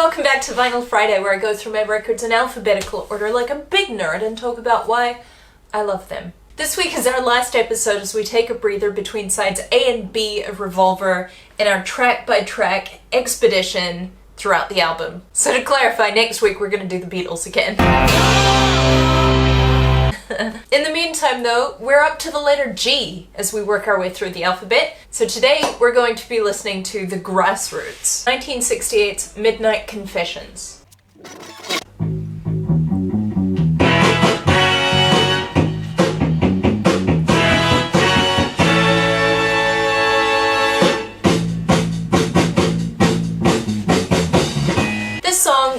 welcome back to Vinyl Friday, where I go through my records in alphabetical order like a big nerd and talk about why I love them. This week is our last episode as we take a breather between sides A and B of Revolver in our track-by-track expedition throughout the album. So to clarify, next week we're going to do the Beatles again. In the meantime though, we're up to the letter G as we work our way through the alphabet. So today we're going to be listening to The Grassroots, 1968's Midnight Confessions.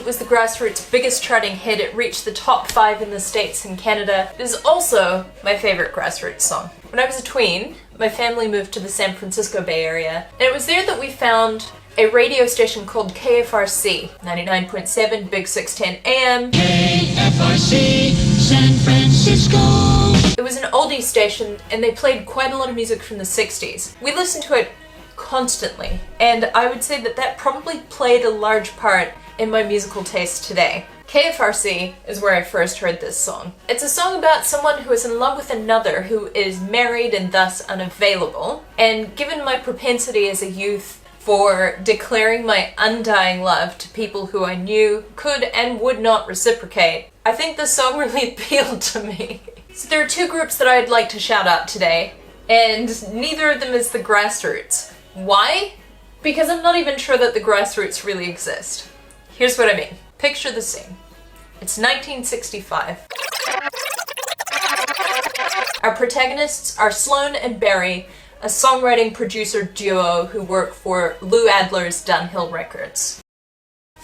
Was the Grassroots' biggest charting hit. It reached the top 5 in the States and Canada. It is also my favorite Grassroots song. When I was a tween, my family moved to the San Francisco Bay Area, and it was there that we found a radio station called KFRC, 99.7 Big 610 AM. KFRC, San Francisco. It was an oldie station, and they played quite a lot of music from the 60s. We listened to it constantly, and I would say that that probably played a large part in my musical taste today. KFRC is where I first heard this song. It's a song about someone who is in love with another who is married and thus unavailable, and given my propensity as a youth for declaring my undying love to people who I knew could and would not reciprocate, I think this song really appealed to me. So there are two groups that I'd like to shout out today, and neither of them is the Grassroots. Why? Because I'm not even sure that the Grassroots really exist. Here's what I mean. Picture the scene. It's 1965. Our protagonists are Sloan and Barry, a songwriting-producer duo who work for Lou Adler's Dunhill Records.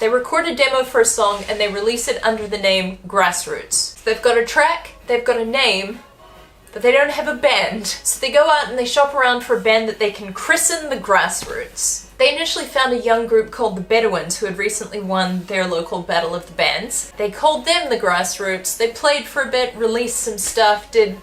They record a demo for a song and they release it under the name Grassroots. They've got a track, they've got a name, but they don't have a band. So they go out and they shop around for a band that they can christen the Grassroots. They initially found a young group called the Bedouins who had recently won their local Battle of the Bands. They called them the Grassroots. They played for a bit, released some stuff, did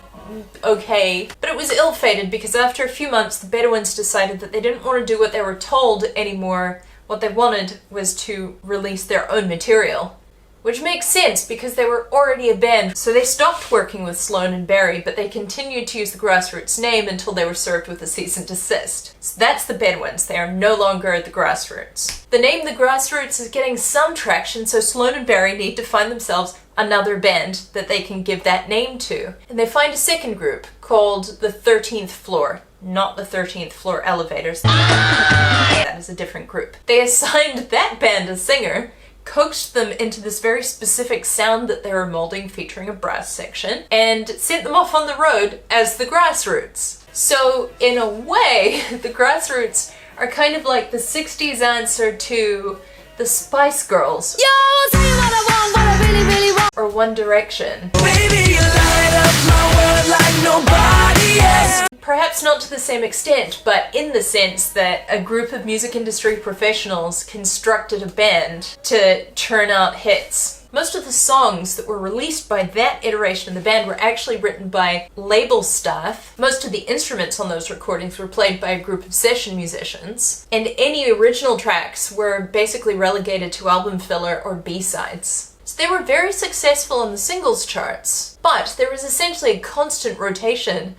okay, but it was ill-fated because after a few months the Bedouins decided that they didn't want to do what they were told anymore. What they wanted was to release their own material. Which makes sense because they were already a band, so they stopped working with Sloan and Barry, but they continued to use the Grassroots name until they were served with a cease and desist. So that's the Bedouins. They are no longer the Grassroots. The name The Grassroots is getting some traction, so Sloan and Barry need to find themselves another band that they can give that name to. And they find a second group called the 13th Floor. Not the 13th Floor Elevators. That is a different group. They assigned that band a singer, coaxed them into this very specific sound that they were molding featuring a brass section, and sent them off on the road as the Grassroots. So in a way, the Grassroots are kind of like the 60s answer to the Spice Girls. Yo, I'll tell you what I want, what I really, really want. Or One Direction. Baby, you light up my world like nobody else. Perhaps not to the same extent, but in the sense that a group of music industry professionals constructed a band to churn out hits. Most of the songs that were released by that iteration of the band were actually written by label staff. Most of the instruments on those recordings were played by a group of session musicians. And any original tracks were basically relegated to album filler or B-sides. So they were very successful in the singles charts, but there was essentially a constant rotation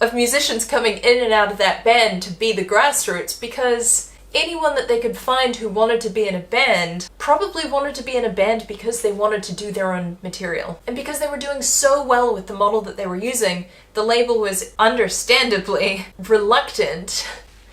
of musicians coming in and out of that band to be the Grassroots because anyone that they could find who wanted to be in a band probably wanted to be in a band because they wanted to do their own material. And because they were doing so well with the model that they were using, the label was understandably reluctant,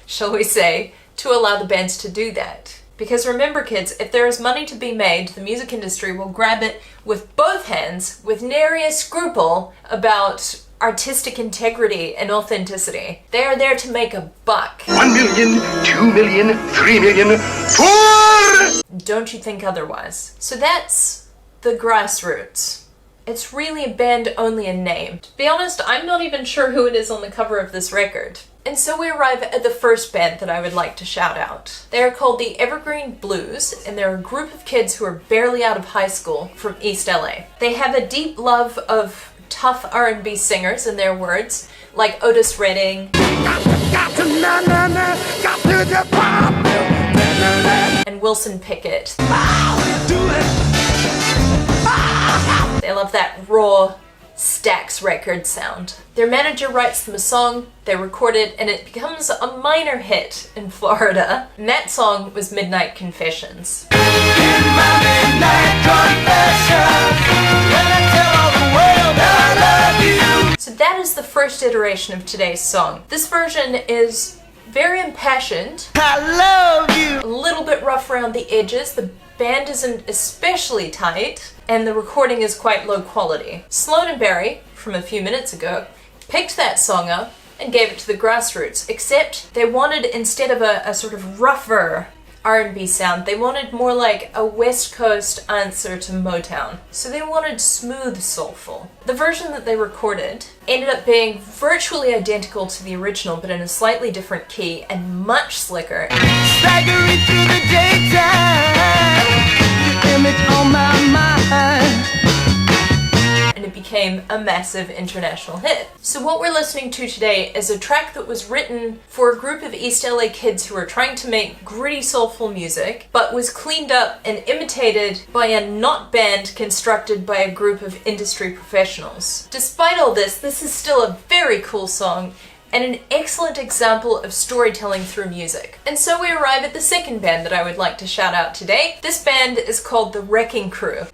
shall we say, to allow the bands to do that. Because remember kids, if there is money to be made, the music industry will grab it with both hands, with nary a scruple about artistic integrity and authenticity. They are there to make a buck. 1 million, 2 million, 3 million, 4! Don't you think otherwise? So that's the Grassroots. It's really a band only in name. To be honest, I'm not even sure who it is on the cover of this record. And so we arrive at the first band that I would like to shout out. They are called the Evergreen Blues, and they're a group of kids who are barely out of high school from East LA. They have a deep love of tough R&B singers, in their words, like Otis Redding and Wilson Pickett. They love that raw Stax record sound. Their manager writes them a song, they record it, and it becomes a minor hit in Florida. And that song was Midnight Confessions. In my midnight confession, when I tell all the world I love you. So that is the first iteration of today's song. This version is very impassioned. I love you. A little bit rough around the edges. The band isn't especially tight, and the recording is quite low quality. Sloan and Barry, from a few minutes ago, picked that song up and gave it to the Grassroots, except they wanted, instead of a sort of rougher R&B sound, they wanted more like a West Coast answer to Motown. So they wanted smooth soulful. The version that they recorded ended up being virtually identical to the original, but in a slightly different key and much slicker. Staggering through the daytime, the image on my mind. And it became a massive international hit. So what we're listening to today is a track that was written for a group of East LA kids who were trying to make gritty soulful music, but was cleaned up and imitated by a not band constructed by a group of industry professionals. Despite all this, this is still a very cool song and an excellent example of storytelling through music. And so we arrive at the second band that I would like to shout out today. This band is called The Wrecking Crew.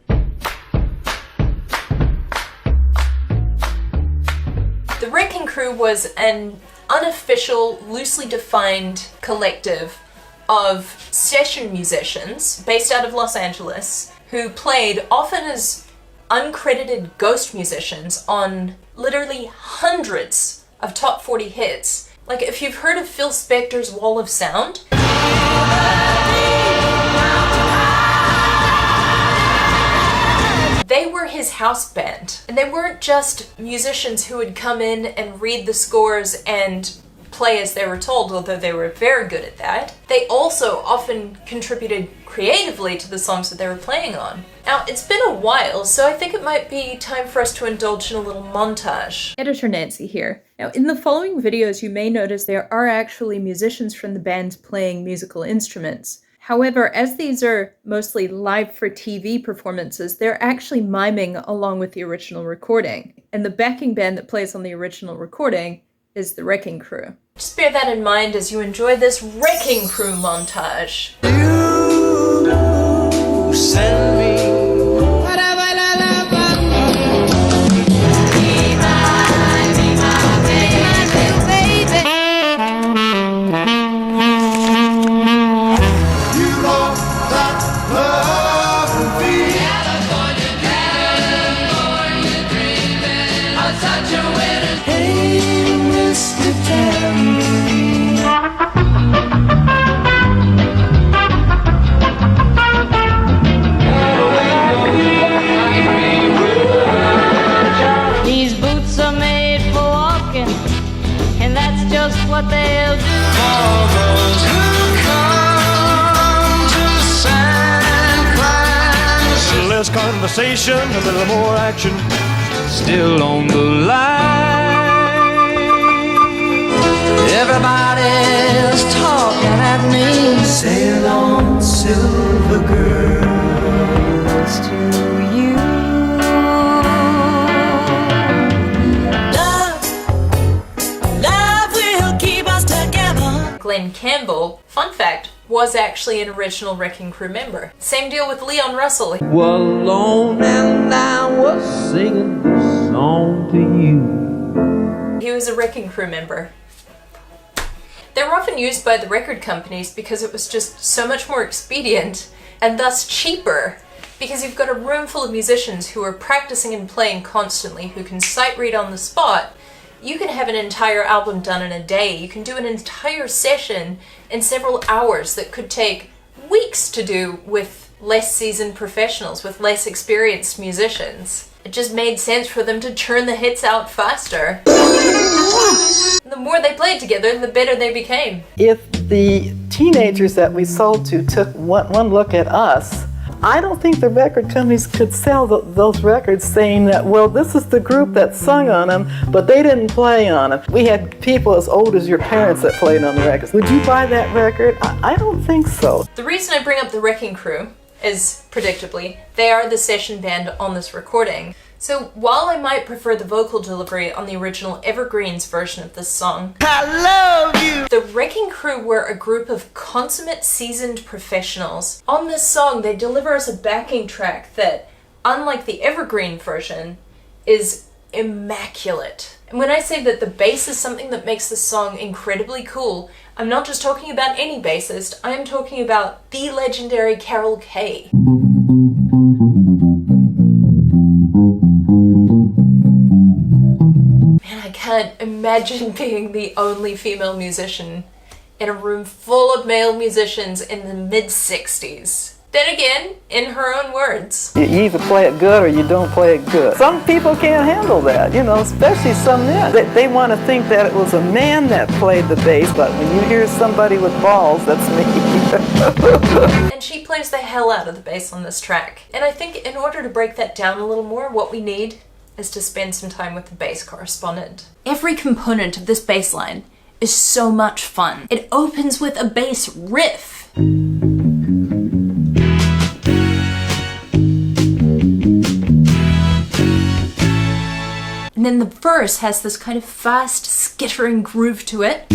The Wrecking Crew was an unofficial, loosely defined collective of session musicians based out of Los Angeles who played often as uncredited ghost musicians on literally hundreds of top 40 hits. Like if you've heard of Phil Spector's Wall of Sound, they were his house band. And they weren't just musicians who would come in and read the scores and play as they were told, although they were very good at that. They also often contributed creatively to the songs that they were playing on. Now, it's been a while, so I think it might be time for us to indulge in a little montage. Editor Nancy here. Now, in the following videos, you may notice there are actually musicians from the band playing musical instruments. However, as these are mostly live for TV performances, they're actually miming along with the original recording. And the backing band that plays on the original recording is the Wrecking Crew. Just bear that in mind as you enjoy this Wrecking Crew montage. You send me. What they'll do. For those who come to San Francisco. Less conversation, a little more action. Still on the line. Everybody's talking at me. Sail on, silver girls, to you. Glenn Campbell, fun fact, was actually an original Wrecking Crew member. Same deal with Leon Russell. Was alone and I was singing this song to you. He was a Wrecking Crew member. They were often used by the record companies because it was just so much more expedient and thus cheaper, because you've got a room full of musicians who are practicing and playing constantly, who can sight read on the spot. You can have an entire album done in a day. You can do an entire session in several hours that could take weeks to do with less seasoned professionals, with less experienced musicians. It just made sense for them to churn the hits out faster. The more they played together, the better they became. If the teenagers that we sold to took one look at us, I don't think the record companies could sell those records saying that, well, this is the group that sung on them, but they didn't play on them. We had people as old as your parents that played on the records. Would you buy that record? I don't think so. The reason I bring up the Wrecking Crew as predictably, they are the session band on this recording. So while I might prefer the vocal delivery on the original Evergreens version of this song, I love you! The Wrecking Crew were a group of consummate seasoned professionals. On this song, they deliver us a backing track that, unlike the Evergreen version, is immaculate. And when I say that the bass is something that makes this song incredibly cool, I'm not just talking about any bassist, I am talking about the legendary Carol Kaye. Man, I can't imagine being the only female musician in a room full of male musicians in the mid-60s. Then again, in her own words. You either play it good or you don't play it good. Some people can't handle that, you know, especially some men. They want to think that it was a man that played the bass, but when you hear somebody with balls, that's me. And she plays the hell out of the bass on this track. And I think in order to break that down a little more, what we need is to spend some time with the bass correspondent. Every component of this bass line is so much fun. It opens with a bass riff. And then the verse has this kind of fast, skittering groove to it.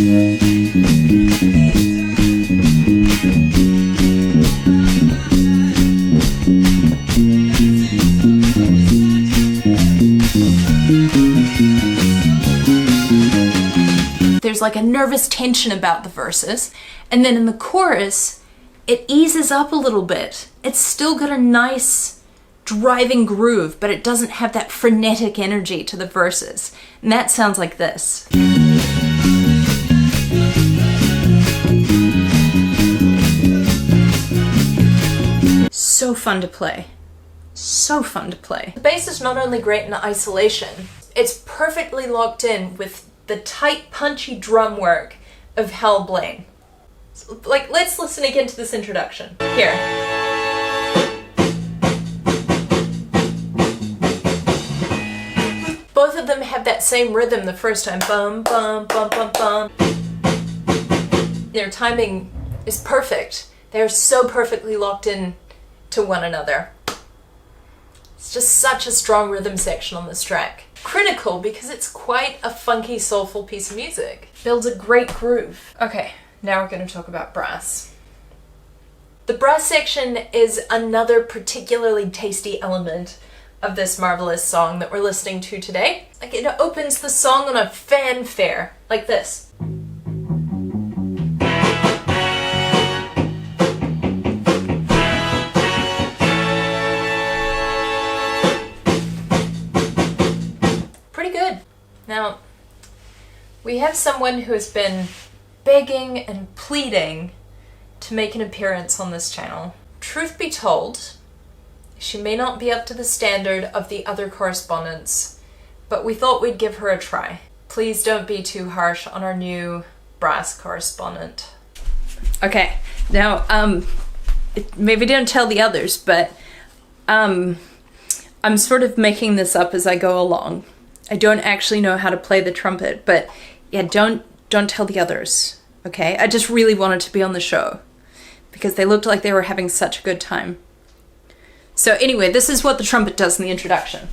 There's like a nervous tension about the verses. And then in the chorus, it eases up a little bit. It's still got a nice driving groove, but it doesn't have that frenetic energy to the verses. And that sounds like this. So fun to play. So fun to play. The bass is not only great in isolation, it's perfectly locked in with the tight, punchy drum work of Hal Blaine. So, like, let's listen again to this introduction. Here. Both of them have that same rhythm the first time. Bum, bum, bum, bum, bum. Their timing is perfect. They're so perfectly locked in to one another. It's just such a strong rhythm section on this track. Critical because it's quite a funky, soulful piece of music. Builds a great groove. Okay, now we're going to talk about brass. The brass section is another particularly tasty element of this marvelous song that we're listening to today. Like, it opens the song on a fanfare, like this. Pretty good. Now, we have someone who has been begging and pleading to make an appearance on this channel. Truth be told, she may not be up to the standard of the other correspondents, but we thought we'd give her a try. Please don't be too harsh on our new brass correspondent. Okay, now, maybe don't tell the others, but I'm sort of making this up as I go along. I don't actually know how to play the trumpet, but yeah, don't tell the others, okay? I just really wanted to be on the show because they looked like they were having such a good time. So anyway, this is what the trumpet does in the introduction.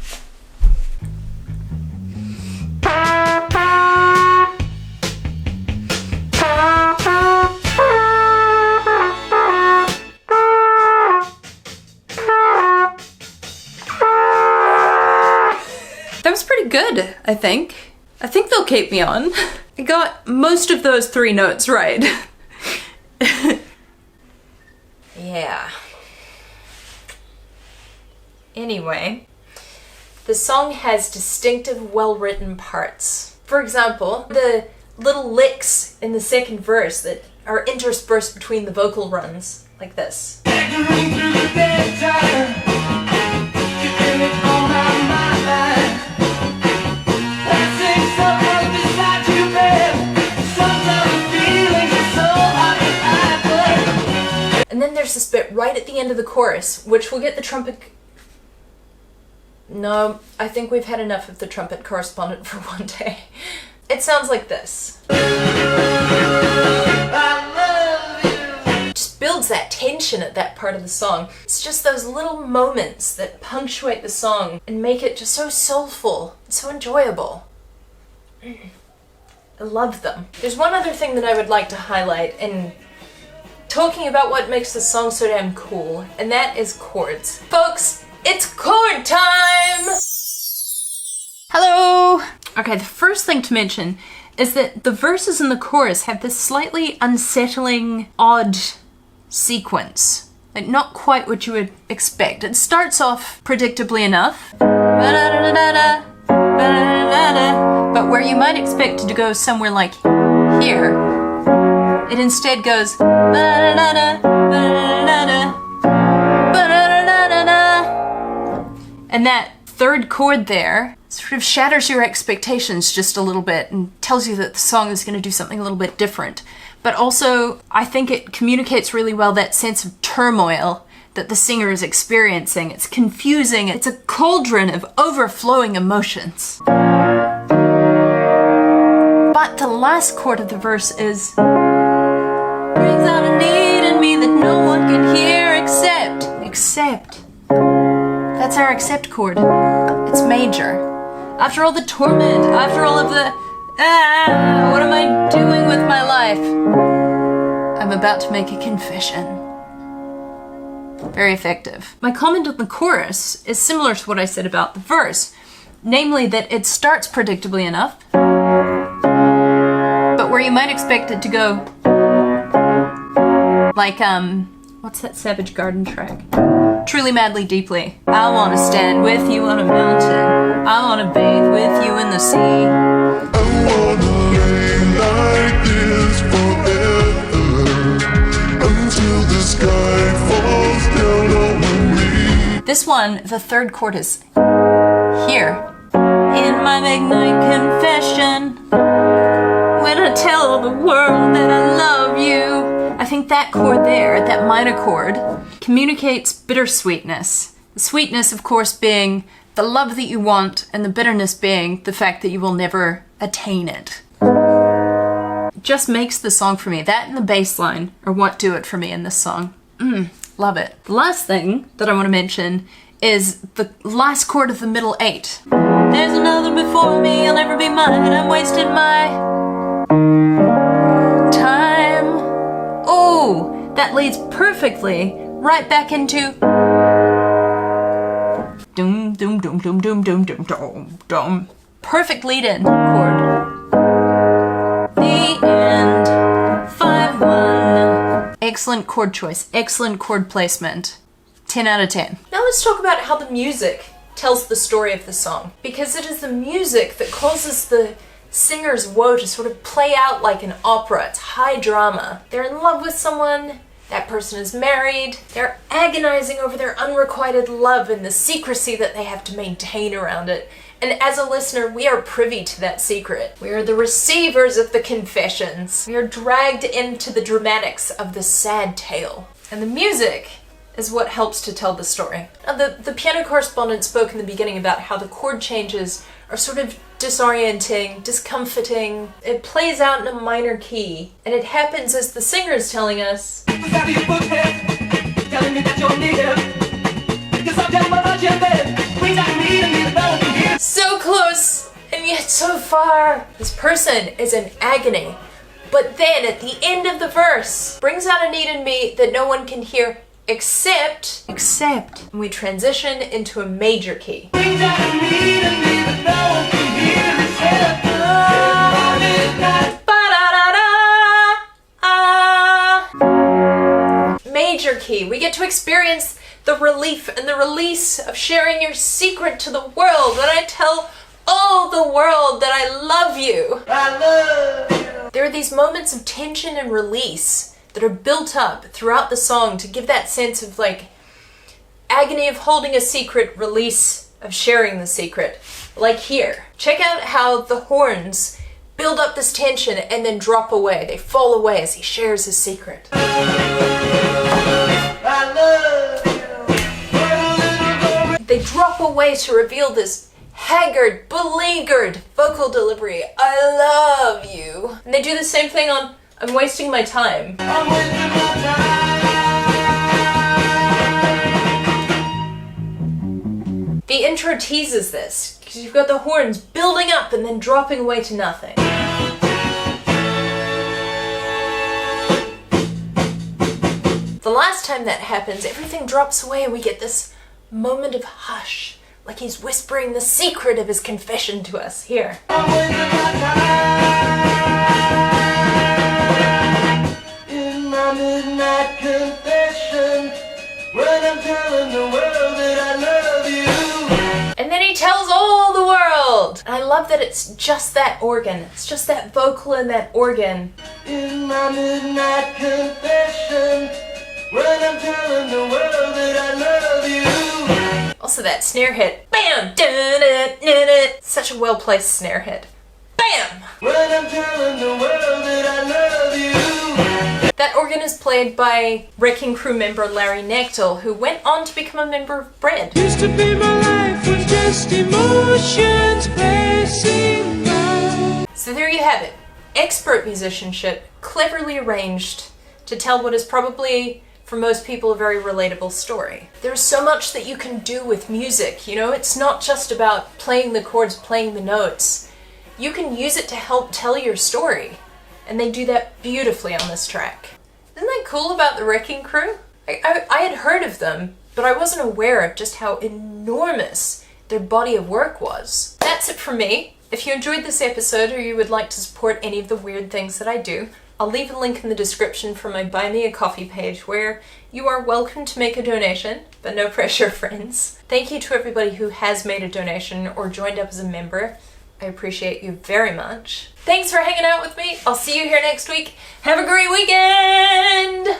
That was pretty good, I think. I think they'll keep me on. I got most of those 3 notes right. Yeah. Anyway, the song has distinctive, well-written parts. For example, the little licks in the second verse that are interspersed between the vocal runs, like this. And then there's this bit right at the end of the chorus, which will get the trumpet... No, I think we've had enough of the trumpet correspondent for one day. It sounds like this. Just builds that tension tension at that part of the song. It's just those little moments that punctuate the song and make it just so soulful, so enjoyable. I love them. There's one other thing that I would like to highlight in talking about what makes the song so damn cool, and that is chords. Folks, it's chord time! Hello! Okay, the first thing to mention is that the verses and the chorus have this slightly unsettling, odd sequence. Like, not quite what you would expect. It starts off predictably enough, but where you might expect it to go somewhere like here, it instead goes and that third chord there sort of shatters your expectations just a little bit and tells you that the song is going to do something a little bit different. But also, I think it communicates really well that sense of turmoil that the singer is experiencing. It's confusing. It's a cauldron of overflowing emotions. But the last chord of the verse is brings out a need in me that no one can hear except. That's our accept chord. It's major. After all the torment, after all of the what am I doing with my life? I'm about to make a confession. Very effective. My comment on the chorus is similar to what I said about the verse, namely that it starts predictably enough, but where you might expect it to go like, what's that Savage Garden track? Truly, madly, deeply. I wanna stand with you on a mountain. I wanna bathe with you in the sea. I wanna lay like this forever until the sky falls down over me. This one, the third chord is here. In my midnight confession, when I tell the world that I love you. I think that chord there, that minor chord, communicates bittersweetness. The sweetness, of course, being the love that you want, and the bitterness being the fact that you will never attain it. It just makes the song for me. That and the bass line are what do it for me in this song. Love it. The last thing that I want to mention is the last chord of the middle 8. There's another before me, I'll never be mine, I'm wasting my time. Oh, that leads perfectly right back into doom doom doom doom doom doom doom doom doom. Perfect lead-in chord. The end. 5-1. Excellent chord choice. Excellent chord placement. 10 out of 10. Now let's talk about how the music tells the story of the song, because it is the music that causes the singer's woe to sort of play out like an opera. It's high drama. They're in love with someone, that person is married, they're agonizing over their unrequited love and the secrecy that they have to maintain around it. And as a listener, we are privy to that secret. We are the receivers of the confessions. We are dragged into the dramatics of the sad tale. And the music is what helps to tell the story. Now, the piano correspondent spoke in the beginning about how the chord changes are sort of disorienting, discomforting. It plays out in a minor key, and it happens as the singer is telling us, so close, and yet so far. This person is in agony, but then at the end of the verse, brings out a need in me that no one can hear except, and we transition into a major key. Major key. We get to experience the relief and the release of sharing your secret to the world when I tell all the world that I love you. I love you. There are these moments of tension and release that are built up throughout the song to give that sense of like agony of holding a secret, release of sharing the secret. Like here. Check out how the horns build up this tension and then drop away. They fall away as he shares his secret. I love you. They drop away to reveal this haggard, beleaguered vocal delivery. I love you. And they do the same thing on I'm wasting my time. I'm wasting my time. The intro teases this, because you've got the horns building up and then dropping away to nothing. The last time that happens, everything drops away and we get this moment of hush, like he's whispering the secret of his confession to us. Here. In my midnight confession, when I'm telling the world that I love you. And then he tells all the world! And I love that it's just that organ. It's just that vocal and that organ. In my midnight confession, when I'm telling the world that I love you. Also that snare hit. Bam! Dun-dun-dun-dun. Such a well-placed snare hit. Bam! When I'm telling the world that I love you. That organ is played by Wrecking Crew member Larry Knechtel, who went on to become a member of Bread. Used to be my life was just emotions passing by. So there you have it. Expert musicianship, cleverly arranged to tell what is probably, for most people, a very relatable story. There's so much that you can do with music, you know? It's not just about playing the chords, playing the notes. You can use it to help tell your story. And they do that beautifully on this track. Isn't that cool about the Wrecking Crew? I had heard of them, but I wasn't aware of just how enormous their body of work was. That's it from me. If you enjoyed this episode or you would like to support any of the weird things that I do, I'll leave a link in the description for my Buy Me a Coffee page where you are welcome to make a donation, but no pressure, friends. Thank you to everybody who has made a donation or joined up as a member. I appreciate you very much. Thanks for hanging out with me. I'll see you here next week. Have a great weekend!